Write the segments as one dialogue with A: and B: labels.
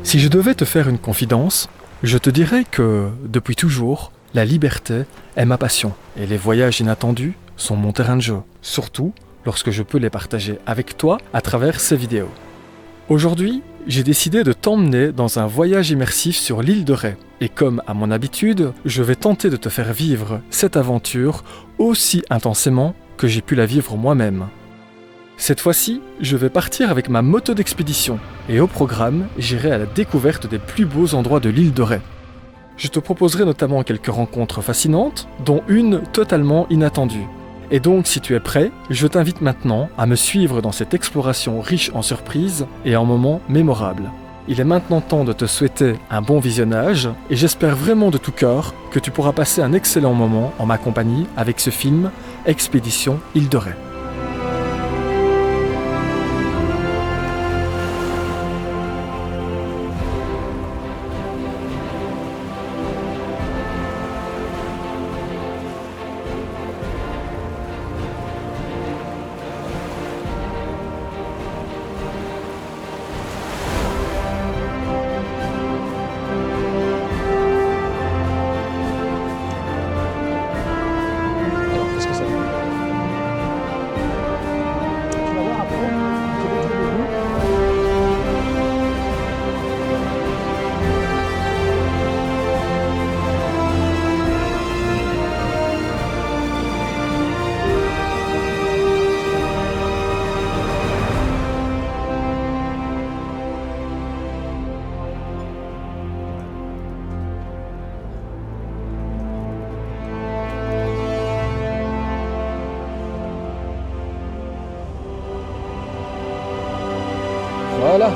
A: Si je devais te faire une confidence, je te dirais que, depuis toujours, la liberté est ma passion et les voyages inattendus sont mon terrain de jeu, surtout lorsque je peux les partager avec toi à travers ces vidéos. Aujourd'hui, j'ai décidé de t'emmener dans un voyage immersif sur l'île de Ré et comme à mon habitude, je vais tenter de te faire vivre cette aventure aussi intensément que j'ai pu la vivre moi-même. Cette fois-ci, je vais partir avec ma moto d'expédition et au programme, j'irai à la découverte des plus beaux endroits de l'île de Ré. Je te proposerai notamment quelques rencontres fascinantes, dont une totalement inattendue. Et donc, si tu es prêt, je t'invite maintenant à me suivre dans cette exploration riche en surprises et en moments mémorables. Il est maintenant temps de te souhaiter un bon visionnage et j'espère vraiment de tout cœur que tu pourras passer un excellent moment en ma compagnie avec ce film Expédition Île de Ré. Voilà.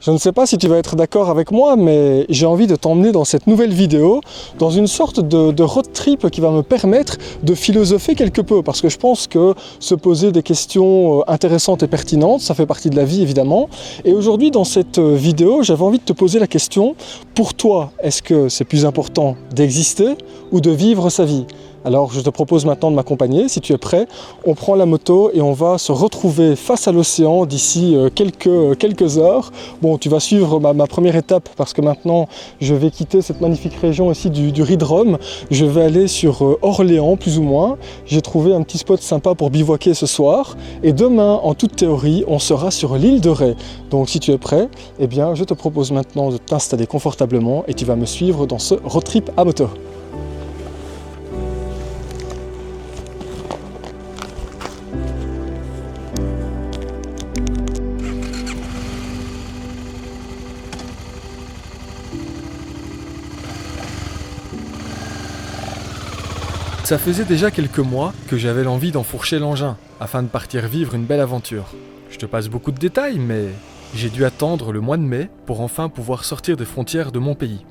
A: Je ne sais pas si tu vas être d'accord avec moi, mais j'ai envie de t'emmener dans cette nouvelle vidéo, dans une sorte de road trip qui va me permettre de philosopher quelque peu, parce que je pense que se poser des questions intéressantes et pertinentes, ça fait partie de la vie évidemment. Et aujourd'hui, dans cette vidéo, j'avais envie de te poser la question, pour toi, est-ce que c'est plus important d'exister ou de vivre sa vie ? Alors je te propose maintenant de m'accompagner, si tu es prêt, on prend la moto et on va se retrouver face à l'océan d'ici quelques heures. Bon, tu vas suivre ma première étape parce que maintenant je vais quitter cette magnifique région ici du Ried-Rome. Je vais aller sur Orléans plus ou moins. J'ai trouvé un petit spot sympa pour bivouaquer ce soir. Et demain, en toute théorie, on sera sur l'île de Ré. Donc si tu es prêt, eh bien je te propose maintenant de t'installer confortablement et tu vas me suivre dans ce road trip à moto. Ça faisait déjà quelques mois que j'avais l'envie d'enfourcher l'engin, afin de partir vivre une belle aventure. Je te passe beaucoup de détails, mais j'ai dû attendre le mois de mai pour enfin pouvoir sortir des frontières de mon pays.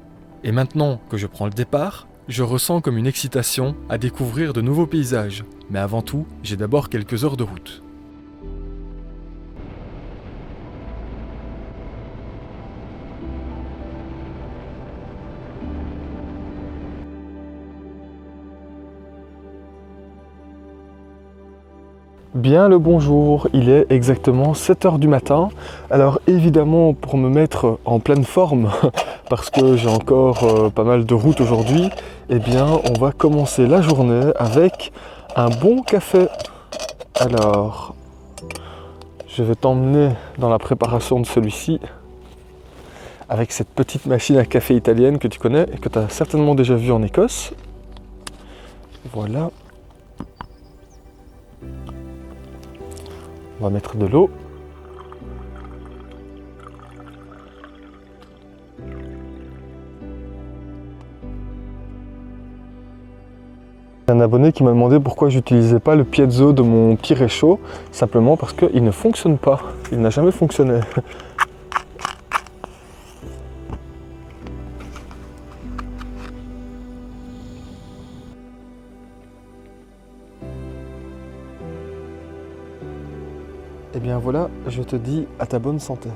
A: Et maintenant que je prends le départ, je ressens comme une excitation à découvrir de nouveaux paysages. Mais avant tout, j'ai d'abord quelques heures de route. Bien le bonjour, il est exactement 7 h du matin. Alors évidemment pour me mettre en pleine forme, parce que j'ai encore pas mal de route aujourd'hui, eh bien on va commencer la journée avec un bon café. Alors, je vais t'emmener dans la préparation de celui-ci, avec cette petite machine à café italienne que tu connais et que tu as certainement déjà vue en Écosse. Voilà. On va mettre de l'eau. Un abonné qui m'a demandé pourquoi j'utilisais pas le piezo de mon petit réchaud, simplement parce qu'il ne fonctionne pas. Il n'a jamais fonctionné. bien voilà, je te dis à ta bonne santé.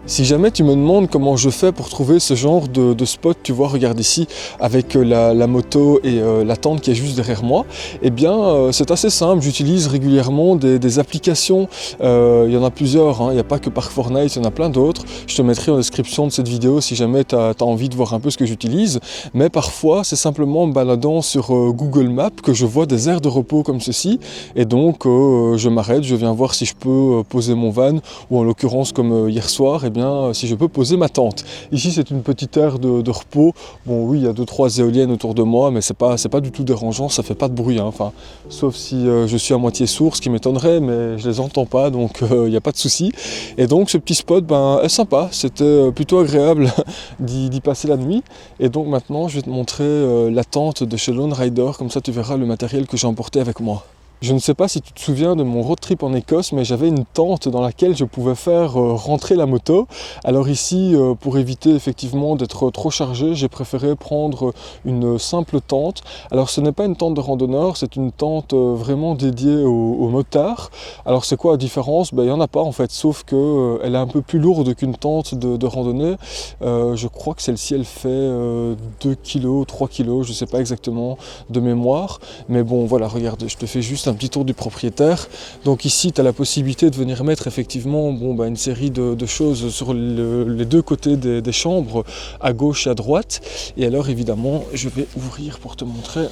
A: Si jamais tu me demandes comment je fais pour trouver ce genre de spot, tu vois, regarde ici, avec la moto et la tente qui est juste derrière moi, eh bien c'est assez simple, j'utilise régulièrement des applications, il y en a plusieurs, hein. Il n'y a pas que Park Fortnite, il y en a plein d'autres, je te mettrai en description de cette vidéo si jamais tu as envie de voir un peu ce que j'utilise, mais parfois c'est simplement en me baladant sur Google Maps que je vois des aires de repos comme ceci, et donc je m'arrête, je viens voir si je peux poser mon van, ou en l'occurrence comme hier soir, bien, si je peux poser ma tente. Ici c'est une petite aire de repos. Bon oui, il y a 2-3 éoliennes autour de moi, mais c'est pas du tout dérangeant, ça fait pas de bruit, hein. Enfin, sauf si je suis à moitié sourd, ce qui m'étonnerait, mais je les entends pas, donc il n'y a pas de souci. Et donc ce petit spot est sympa, c'était plutôt agréable d'y passer la nuit. Et donc maintenant je vais te montrer la tente de chez Lone Rider, comme ça tu verras le matériel que j'ai emporté avec moi. Je ne sais pas si tu te souviens de mon road trip en Écosse, mais j'avais une tente dans laquelle je pouvais faire rentrer la moto. Alors ici, pour éviter effectivement d'être trop chargé, j'ai préféré prendre une simple tente. Alors ce n'est pas une tente de randonneur, c'est une tente vraiment dédiée aux motards. Alors c'est quoi la différence? Il n'y en a pas en fait, sauf qu'elle est un peu plus lourde qu'une tente de randonnée. Je crois que celle-ci, elle fait 2 kg, 3 kg, je ne sais pas exactement de mémoire. Mais bon, voilà, regarde, je te fais juste un petit tour du propriétaire. Donc ici tu as la possibilité de venir mettre effectivement une série de choses sur les deux côtés des chambres, à gauche et à droite. Et alors évidemment je vais ouvrir pour te montrer.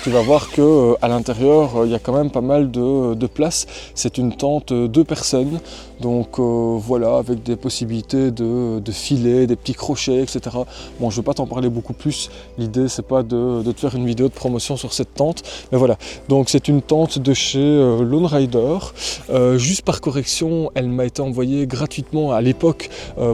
A: Tu vas voir que à l'intérieur il y a quand même pas mal de place. C'est une tente 2 personnes, donc voilà, avec des possibilités de filets, des petits crochets, etc. Bon, je ne vais pas t'en parler beaucoup plus, l'idée c'est pas de te faire une vidéo de promotion sur cette tente, mais voilà, donc c'est une tente de chez Lone Rider. Juste par correction, elle m'a été envoyée gratuitement à l'époque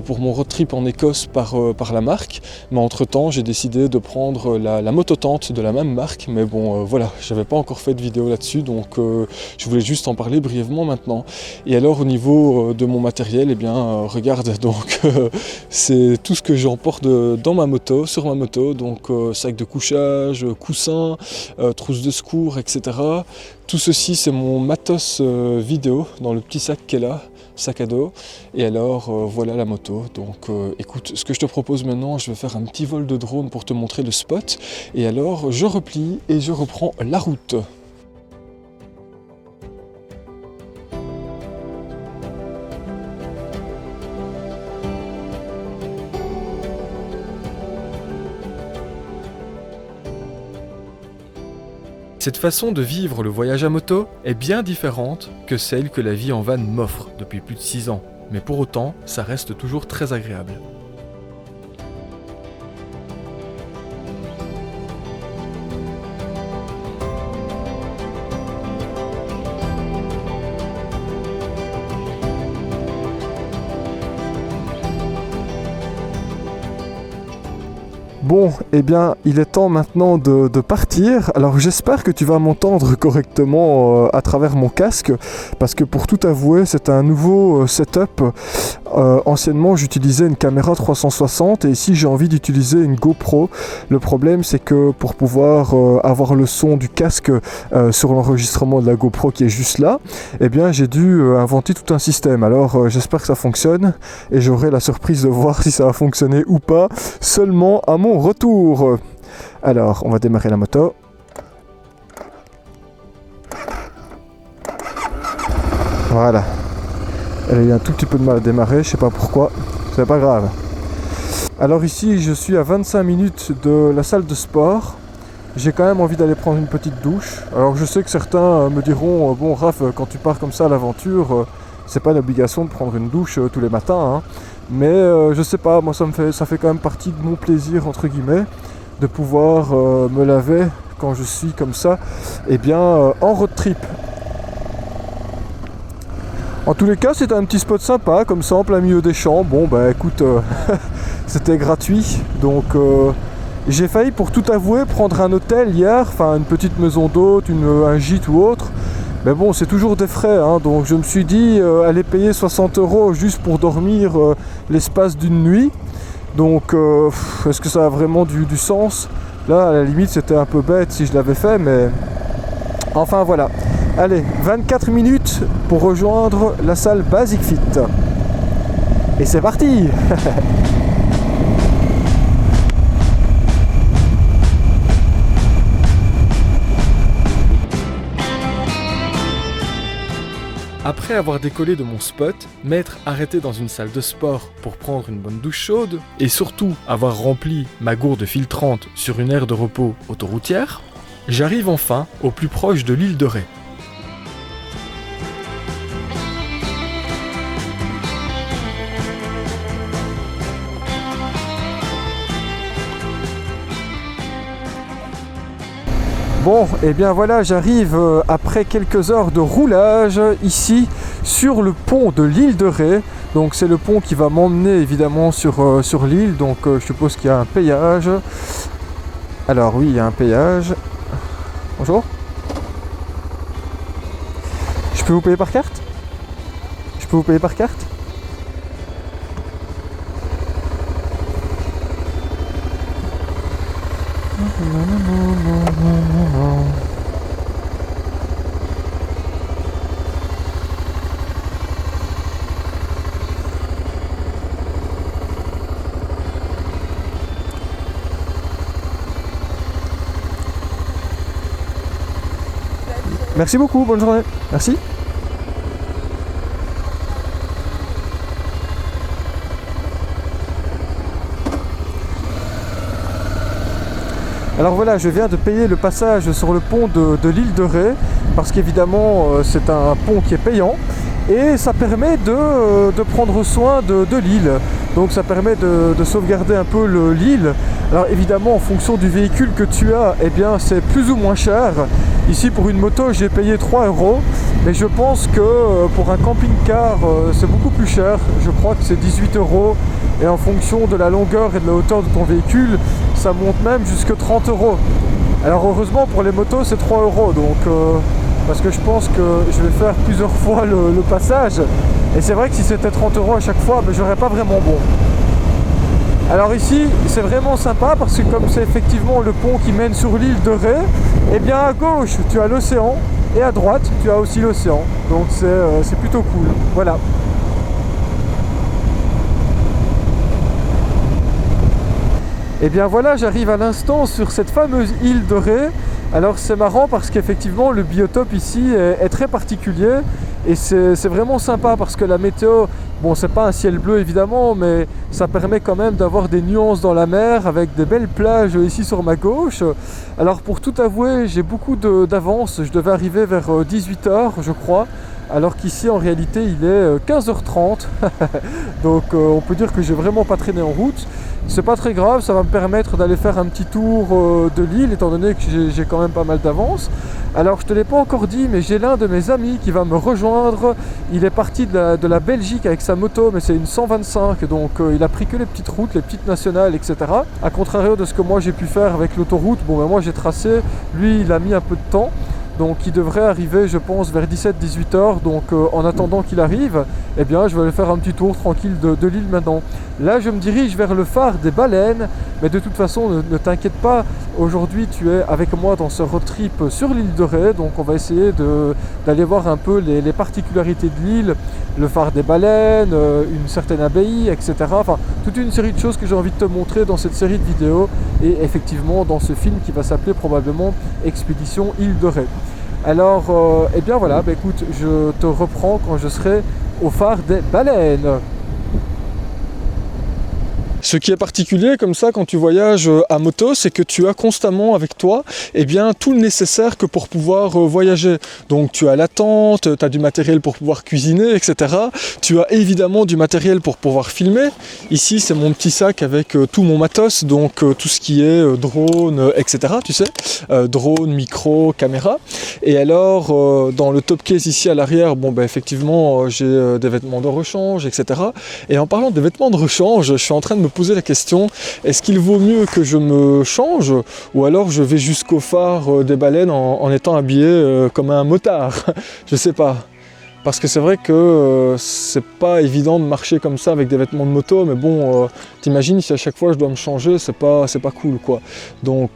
A: pour mon road trip en Écosse par la marque, mais entre temps j'ai décidé de prendre la mototente de la même marque, mais bon voilà, j'avais pas encore fait de vidéo là-dessus, donc je voulais juste en parler brièvement maintenant. Et alors au niveau de mon matériel, eh bien regarde, donc c'est tout ce que j'emporte dans ma moto, sur ma moto, donc sac de couchage, coussin, trousse de secours, etc. Tout ceci c'est mon matos vidéo dans le petit sac qui est là, sac à dos. Et alors voilà la moto. Donc écoute, ce que je te propose maintenant, je vais faire un petit vol de drone pour te montrer le spot. Et alors je replie et je reprends la route. Cette façon de vivre le voyage à moto est bien différente que celle que la vie en van m'offre depuis plus de 6 ans, mais pour autant, ça reste toujours très agréable. Bon, eh bien, il est temps maintenant de partir. Alors j'espère que tu vas m'entendre correctement à travers mon casque, parce que pour tout avouer, c'est un nouveau setup. Anciennement, j'utilisais une caméra 360 et ici j'ai envie d'utiliser une GoPro. Le problème, c'est que pour pouvoir avoir le son du casque sur l'enregistrement de la GoPro qui est juste là, eh bien j'ai dû inventer tout un système. Alors j'espère que ça fonctionne et j'aurai la surprise de voir si ça va fonctionner ou pas seulement à mon retour. Alors on va démarrer la moto. Voilà. Elle a eu un tout petit peu de mal à démarrer, je sais pas pourquoi, c'est pas grave. Alors ici je suis à 25 minutes de la salle de sport. J'ai quand même envie d'aller prendre une petite douche. Alors je sais que certains me diront, bon Raph, quand tu pars comme ça à l'aventure, c'est pas une obligation de prendre une douche tous les matins, hein. Mais je sais pas, moi ça fait quand même partie de mon plaisir entre guillemets de pouvoir me laver quand je suis comme ça, et bien en road trip. En tous les cas, c'est un petit spot sympa, comme ça en plein milieu des champs. Bon bah écoute, c'était gratuit, donc j'ai failli, pour tout avouer, prendre un hôtel hier, enfin une petite maison d'hôte, un gîte ou autre. Mais bon, c'est toujours des frais, hein, donc je me suis dit aller payer 60 € juste pour dormir l'espace d'une nuit. Donc est-ce que ça a vraiment du sens? Là, à la limite, c'était un peu bête si je l'avais fait, mais Enfin voilà. Allez, 24 minutes pour rejoindre la salle Basic Fit. Et c'est parti. Après avoir décollé de mon spot, m'être arrêté dans une salle de sport pour prendre une bonne douche chaude, et surtout avoir rempli ma gourde filtrante sur une aire de repos autoroutière, j'arrive enfin au plus proche de l'île de Ré. Bon, et bien voilà, j'arrive après quelques heures de roulage ici sur le pont de l'île de Ré. Donc c'est le pont qui va m'emmener évidemment sur l'île, donc je suppose qu'il y a un péage. Alors oui, il y a un péage. Bonjour. Je peux vous payer par carte? Je peux vous payer par carte? Merci beaucoup, bonne journée. Merci. Alors voilà, je viens de payer le passage sur le pont de l'île de Ré, parce qu'évidemment c'est un pont qui est payant, et ça permet de prendre soin de l'île. Donc ça permet de sauvegarder un peu l'île. Alors évidemment, en fonction du véhicule que tu as, eh bien c'est plus ou moins cher. Ici pour une moto j'ai payé 3 €, mais je pense que pour un camping-car c'est beaucoup plus cher. Je crois que c'est 18 €, et en fonction de la longueur et de la hauteur de ton véhicule, ça monte même jusqu'à 30 €. Alors heureusement pour les motos c'est 3 €, donc parce que je pense que je vais faire plusieurs fois le passage, et c'est vrai que si c'était 30 € à chaque fois, ben, j'aurais pas vraiment bon. Alors ici c'est vraiment sympa parce que comme c'est effectivement le pont qui mène sur l'île de Ré, et bien à gauche tu as l'océan et à droite tu as aussi l'océan, donc c'est plutôt cool, voilà. Et bien voilà, j'arrive à l'instant sur cette fameuse île de Ré. Alors c'est marrant parce qu'effectivement le biotope ici est très particulier, et c'est vraiment sympa parce que la météo, bon c'est pas un ciel bleu évidemment, mais ça permet quand même d'avoir des nuances dans la mer avec des belles plages ici sur ma gauche. Alors pour tout avouer, j'ai beaucoup d'avance, je devais arriver vers 18 h je crois, alors qu'ici en réalité il est 15 h 30. Donc on peut dire que j'ai vraiment pas traîné en route. C'est pas très grave, ça va me permettre d'aller faire un petit tour de l'île, étant donné que j'ai quand même pas mal d'avance. Alors je te l'ai pas encore dit, mais j'ai l'un de mes amis qui va me rejoindre. Il est parti de la Belgique avec sa moto, mais c'est une 125, donc il a pris que les petites routes, les petites nationales, etc. A contrario de ce que moi j'ai pu faire avec l'autoroute, bon ben moi j'ai tracé, lui il a mis un peu de temps. Donc il devrait arriver je pense vers 17-18 h, donc en attendant qu'il arrive, eh bien je vais aller faire un petit tour tranquille de l'île maintenant. Là je me dirige vers le phare des baleines, mais de toute façon ne t'inquiète pas, aujourd'hui tu es avec moi dans ce road trip sur l'île de Ré, donc on va essayer d'aller voir un peu les particularités de l'île, le phare des baleines, une certaine abbaye, etc. Enfin toute une série de choses que j'ai envie de te montrer dans cette série de vidéos, et effectivement dans ce film qui va s'appeler probablement Expédition Île de Ré. Alors, eh bien voilà, bah écoute, je te reprends quand je serai au phare des baleines. Ce qui est particulier comme ça quand tu voyages à moto, c'est que tu as constamment avec toi tout le nécessaire que pour pouvoir voyager. Donc tu as la tente, tu as du matériel pour pouvoir cuisiner, etc. Tu as évidemment du matériel pour pouvoir filmer. Ici c'est mon petit sac avec tout mon matos, donc tout ce qui est drone, etc. Tu sais, drone, micro, caméra. Et alors dans le top case ici à l'arrière, bon bah effectivement j'ai des vêtements de rechange, etc. Et en parlant des vêtements de rechange, je suis en train de me poser la question, est-ce qu'il vaut mieux que je me change ou alors je vais jusqu'au phare des baleines en étant habillé comme un motard? Je sais pas. Parce que c'est vrai que c'est pas évident de marcher comme ça avec des vêtements de moto, mais bon, t'imagines si à chaque fois je dois me changer, c'est pas cool quoi. Donc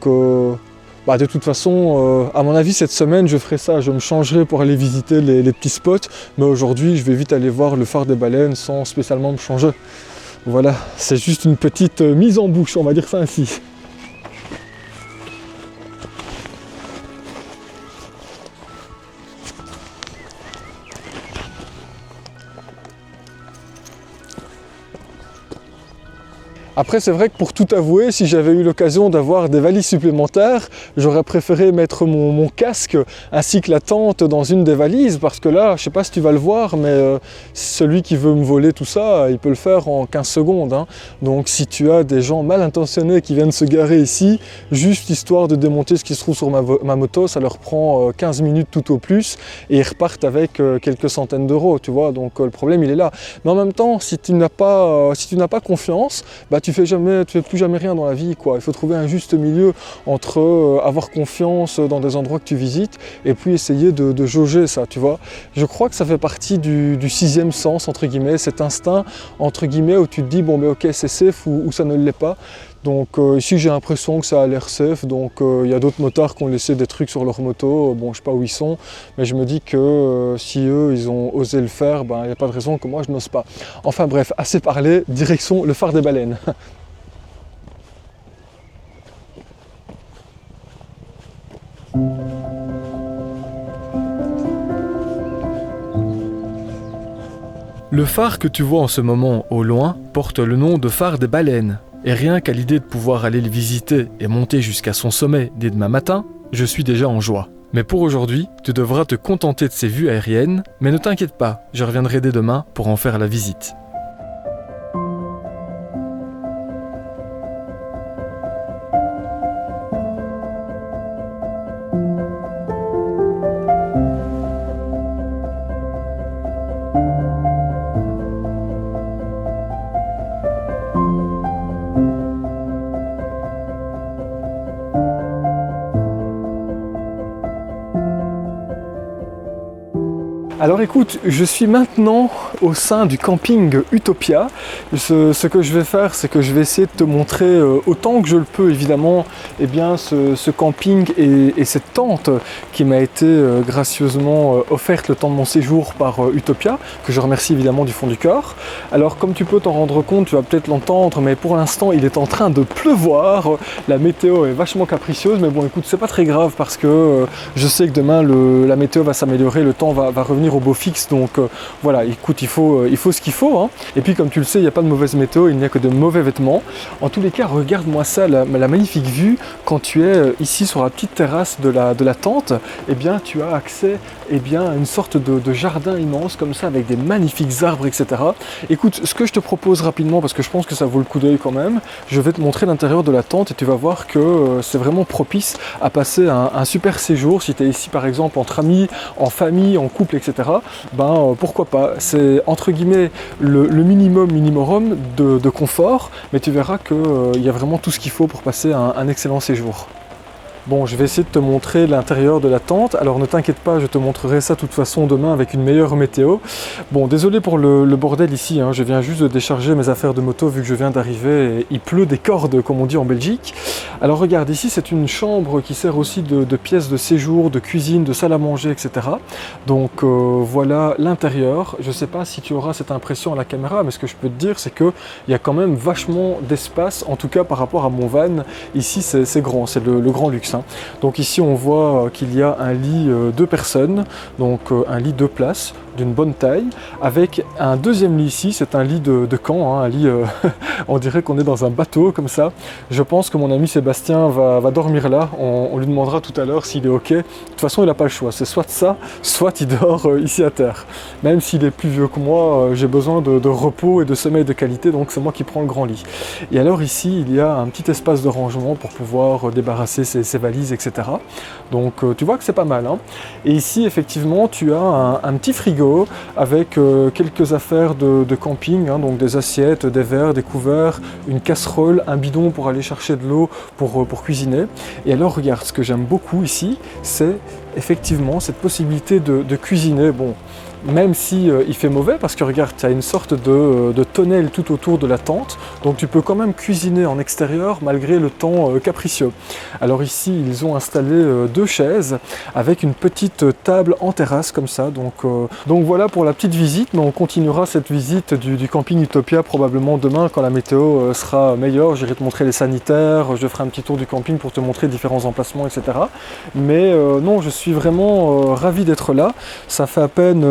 A: Bah, de toute façon, à mon avis, cette semaine, je ferai ça. Je me changerai pour aller visiter les petits spots. Mais aujourd'hui, je vais vite aller voir le phare des baleines sans spécialement me changer. Voilà, c'est juste une petite mise en bouche, on va dire ça ainsi. Après, c'est vrai que pour tout avouer, si j'avais eu l'occasion d'avoir des valises supplémentaires, j'aurais préféré mettre mon casque ainsi que la tente dans une des valises, parce que là, je sais pas si tu vas le voir, mais celui qui veut me voler tout ça, il peut le faire en 15 secondes. Hein. Donc si tu as des gens mal intentionnés qui viennent se garer ici, juste histoire de démonter ce qui se trouve sur ma moto, ça leur prend 15 minutes tout au plus, et ils repartent avec quelques centaines d'euros, tu vois. Donc le problème, il est là. Mais en même temps, si tu n'as pas confiance, bah, tu fais plus jamais rien dans la vie, quoi. Il faut trouver un juste milieu entre avoir confiance dans des endroits que tu visites et puis essayer de jauger ça, tu vois. Je crois que ça fait partie du sixième sens, entre guillemets, cet instinct, entre guillemets, où tu te dis, bon, ben ok, c'est safe ou ça ne l'est pas. Donc ici j'ai l'impression que ça a l'air safe, donc il y a d'autres motards qui ont laissé des trucs sur leur moto, bon je sais pas où ils sont, mais je me dis que si eux ils ont osé le faire, ben il n'y a pas de raison que moi je n'ose pas. Enfin bref, assez parlé, direction le phare des baleines. Le phare que tu vois en ce moment au loin porte le nom de phare des baleines. Et rien qu'à l'idée de pouvoir aller le visiter et monter jusqu'à son sommet dès demain matin, je suis déjà en joie. Mais pour aujourd'hui, tu devras te contenter de ces vues aériennes, mais ne t'inquiète pas, je reviendrai dès demain pour en faire la visite. Alors écoute, je suis maintenant au sein du camping Utopia. Ce que je vais faire, c'est que je vais essayer de te montrer autant que je le peux évidemment eh bien, ce camping et cette tente qui m'a été gracieusement offerte le temps de mon séjour par Utopia, que je remercie évidemment du fond du cœur. Alors comme tu peux t'en rendre compte, tu vas peut-être l'entendre, mais pour l'instant il est en train de pleuvoir. La météo est vachement capricieuse, mais bon écoute, c'est pas très grave parce que je sais que demain la météo va s'améliorer, le temps va revenir au beau fixe, donc voilà, écoute, il faut ce qu'il faut, hein. Et puis comme tu le sais, il n'y a pas de mauvaise météo, il n'y a que de mauvais vêtements. En tous les cas, regarde-moi ça, la magnifique vue, quand tu es ici sur la petite terrasse de la tente, eh bien tu as accès à une sorte de jardin immense comme ça, avec des magnifiques arbres, etc. Écoute, ce que je te propose rapidement, parce que je pense que ça vaut le coup d'œil quand même, je vais te montrer l'intérieur de la tente et tu vas voir que c'est vraiment propice à passer un super séjour. Si tu es ici par exemple entre amis, en famille, en couple, etc., ben pourquoi pas. C'est entre guillemets le minimum de confort, mais tu verras qu'il y a vraiment tout ce qu'il faut pour passer un excellent séjour. Bon, je vais essayer de te montrer l'intérieur de la tente. Alors ne t'inquiète pas, je te montrerai ça de toute façon demain avec une meilleure météo. Bon, désolé pour le bordel ici, hein. Je viens juste de décharger mes affaires de moto vu que je viens d'arriver et il pleut des cordes comme on dit en Belgique. Alors regarde, ici c'est une chambre qui sert aussi de pièce de séjour, de cuisine, de salle à manger, etc. Donc voilà l'intérieur. Je ne sais pas si tu auras cette impression à la caméra, mais ce que je peux te dire c'est qu'il y a quand même vachement d'espace, en tout cas par rapport à mon van. Ici c'est grand, c'est le grand luxe. Donc ici on voit qu'il y a un lit 2 personnes, donc un lit 2 places d'une bonne taille, avec un deuxième lit ici, c'est un lit de camp, hein, un lit, on dirait qu'on est dans un bateau comme ça. Je pense que mon ami Sébastien va dormir là, on lui demandera tout à l'heure s'il est ok. De toute façon il n'a pas le choix, c'est soit ça, soit il dort ici à terre. Même s'il est plus vieux que moi, j'ai besoin de repos et de sommeil de qualité, donc c'est moi qui prends le grand lit. Et alors ici il y a un petit espace de rangement pour pouvoir débarrasser ses valises, etc. Donc tu vois que c'est pas mal, hein. Et ici effectivement tu as un petit frigo avec quelques affaires de camping, hein, donc des assiettes, des verres, des couverts, une casserole, un bidon pour aller chercher de l'eau pour cuisiner. Et alors regarde, ce que j'aime beaucoup ici, c'est effectivement cette possibilité de cuisiner. Bon, même si il fait mauvais, parce que regarde, tu as une sorte de tonnelle tout autour de la tente, Donc tu peux quand même cuisiner en extérieur malgré le temps capricieux. Alors ici, ils ont installé 2 chaises avec une petite table en terrasse comme ça. Donc voilà pour la petite visite, mais on continuera cette visite du camping Utopia probablement demain quand la météo sera meilleure. J'irai te montrer les sanitaires, je ferai un petit tour du camping pour te montrer différents emplacements, etc. Mais non, je suis vraiment ravi d'être là. Ça fait à peine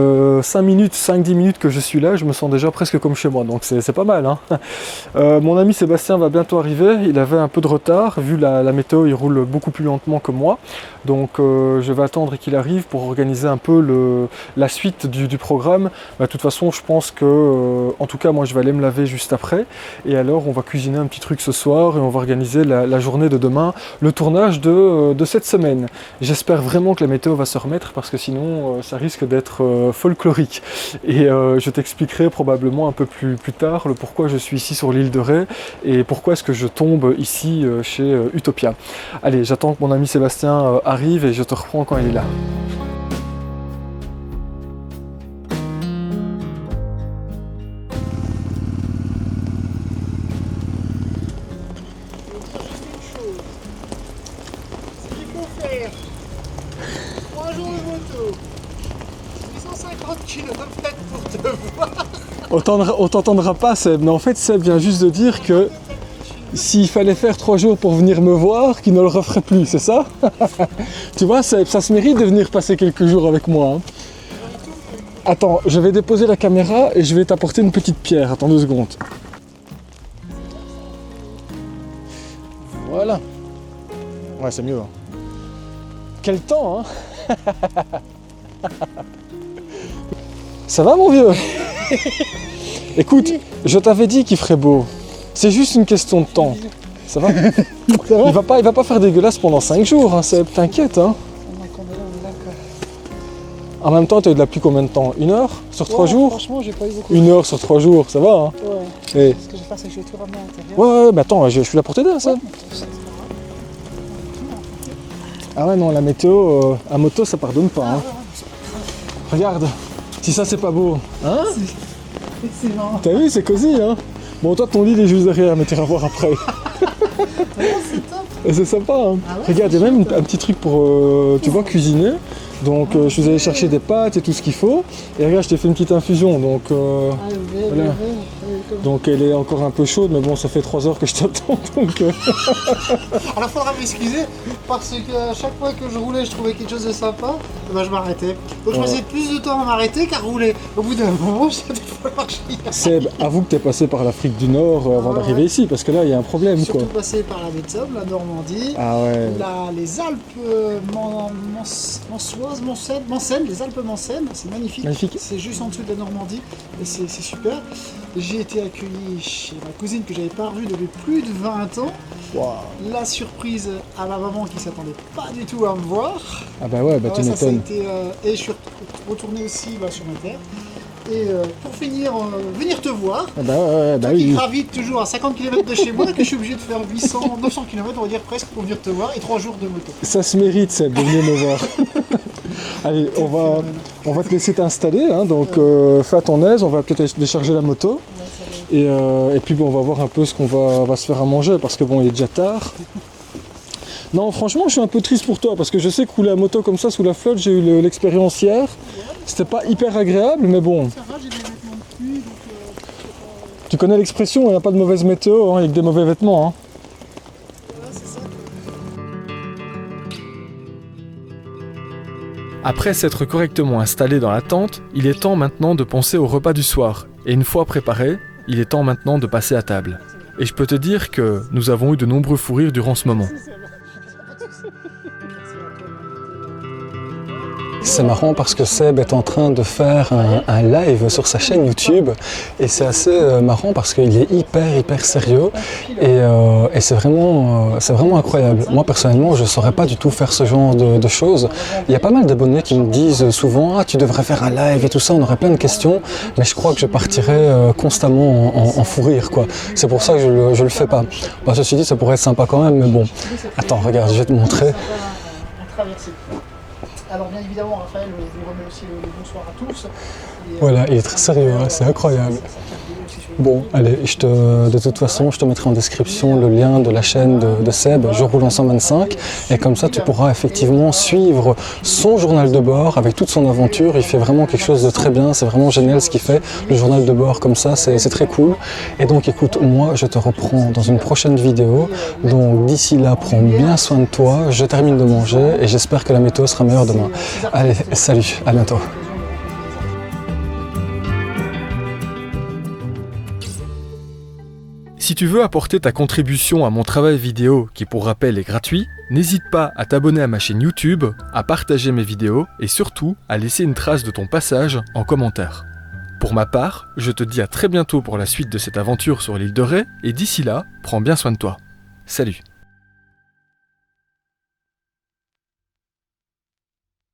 A: 5-10 minutes que je suis là, je me sens déjà presque comme chez moi, donc c'est pas mal, hein. Mon ami Sébastien va bientôt arriver, il avait un peu de retard, vu la météo il roule beaucoup plus lentement que moi, donc je vais attendre qu'il arrive pour organiser un peu la suite du programme. De toute façon je pense que, en tout cas moi je vais aller me laver juste après, et alors on va cuisiner un petit truc ce soir et on va organiser la journée de demain, le tournage de cette semaine. J'espère vraiment que la météo va se remettre parce que sinon ça risque d'être folklorique, et je t'expliquerai probablement un peu plus tard le pourquoi je suis ici sur l'île de Ré et pourquoi est-ce que je tombe ici chez Utopia. Allez, j'attends que mon ami Sébastien arrive et je te reprends quand il est là.
B: Pour te voir.
A: On t'entendra pas Seb, mais en fait Seb vient juste de dire que s'il fallait faire 3 jours pour venir me voir, qu'il ne le referait plus, c'est ça? Tu vois Seb, ça se mérite de venir passer quelques jours avec moi, hein. Attends, je vais déposer la caméra et je vais t'apporter une petite pierre, attends 2 secondes. Voilà. Ouais, c'est mieux, hein. Quel temps, hein. Ça va mon vieux? Écoute, je t'avais dit qu'il ferait beau. C'est juste une question de temps. Ça va? Ça va? Il va pas faire dégueulasse pendant 5 jours, hein, t'inquiète, hein. En même temps, tu as eu de la pluie combien de temps? 1 heure sur 3 jours?
B: Franchement, j'ai pas eu beaucoup.
A: 1 heure sur 3 jours, ça va, hein?
B: Ouais.
A: Et...
B: Ce que je vais faire, c'est que je vais tout ramener à l'intérieur.
A: Ouais, mais attends, je suis là pour t'aider, hein, ça. Ah ouais, non, la météo, à moto, ça pardonne pas, hein. Regarde, si ça, c'est pas beau. Hein?
B: Excellent.
A: T'as vu, c'est cosy, hein? Bon, toi, ton lit, il est juste derrière, mais t'iras voir après.
B: C'est top.
A: Et c'est sympa, hein?
B: Ah ouais,
A: Regarde, il y a même un petit truc pour, tu vois, cuisiner. Donc, je suis allé chercher des pâtes et tout ce qu'il faut. Et regarde, je t'ai fait une petite infusion, donc... voilà. Donc, elle est encore un peu chaude, mais bon, ça fait 3 heures que je t'attends, donc...
B: Alors, faudra m'excuser, parce que à chaque fois que je roulais, je trouvais quelque chose de sympa, et ben, je m'arrêtais. Donc, je passais plus de temps à m'arrêter qu'à rouler. Au bout d'un moment, j'avais pas marché.
A: Seb, avoue que t'es passé par l'Afrique du Nord avant d'arriver ici, parce que là, il y a un problème, quoi.
B: Surtout passé par la baie de Somme, la Normandie,
A: Ah ouais.
B: les Alpes Manceines, les Alpes Manceines, c'est magnifique.
A: Magnifique.
B: C'est juste en dessous de la Normandie, et c'est super. J'ai été accueilli chez ma cousine que j'avais pas revue depuis plus de 20 ans.
A: Wow.
B: La surprise à ma maman qui s'attendait pas du tout à me voir.
A: Ah bah ouais, bah tu
B: ça a
A: m'étonnes.
B: été, et je suis retourné aussi sur ma terre. Et pour finir, venir te voir.
A: Ah bah ouais, bah
B: Toi qui
A: oui.
B: gravites toujours à 50 km de chez moi, que je suis obligé de faire 900 km, on va dire presque, pour venir te voir, et 3 jours de moto.
A: Ça se mérite, Seb, de venir me voir. Allez, on va te laisser t'installer, hein, donc fais à ton aise, on va peut-être décharger la moto. Et puis bon, on va voir un peu ce qu'on va se faire à manger, parce que bon, il est déjà tard. Non, franchement, je suis un peu triste pour toi, parce que je sais que rouler à moto comme ça sous la flotte, j'ai eu l'expérience hier. C'était pas hyper agréable, mais bon.
B: Ça va, j'ai des vêtements de pluie, donc...
A: Tu connais l'expression, il n'y a pas de mauvaise météo, hein, il n'y a que des mauvais vêtements. Hein.
B: Voilà, c'est ça.
A: Après s'être correctement installé dans la tente, il est temps maintenant de penser au repas du soir. Et une fois préparé, il est temps maintenant de passer à table. Et je peux te dire que nous avons eu de nombreux fous rires durant ce moment. C'est marrant parce que Seb est en train de faire un live sur sa chaîne YouTube et c'est assez marrant parce qu'il est hyper sérieux et c'est vraiment incroyable. Moi personnellement je ne saurais pas du tout faire ce genre de choses. Il y a pas mal d'abonnés qui me disent souvent « Ah tu devrais faire un live et tout ça, on aurait plein de questions » mais je crois que je partirais constamment en fou rire quoi. C'est pour ça que je le fais pas. Bah, ceci dit ça pourrait être sympa quand même mais bon. Attends regarde je vais te montrer.
B: Alors bien évidemment, Raphaël vous remet aussi le bonsoir à tous.
A: Voilà, il est très sérieux, hein, c'est incroyable.
C: Bon, allez, de toute façon, je te mettrai en description le lien de la chaîne de Seb, Je roule en 125, et comme ça tu pourras effectivement suivre son journal de bord avec toute son aventure. Il fait vraiment quelque chose de très bien, c'est vraiment génial ce qu'il fait, le journal de bord comme ça, c'est très cool. Et donc écoute, moi je te reprends dans une prochaine vidéo, donc d'ici là, prends bien soin de toi, je termine de manger et j'espère que la météo sera meilleure demain. Allez, salut, à bientôt.
A: Si tu veux apporter ta contribution à mon travail vidéo, qui pour rappel est gratuit, n'hésite pas à t'abonner à ma chaîne YouTube, à partager mes vidéos et surtout à laisser une trace de ton passage en commentaire. Pour ma part, je te dis à très bientôt pour la suite de cette aventure sur l'île de Ré et d'ici là, prends bien soin de toi. Salut!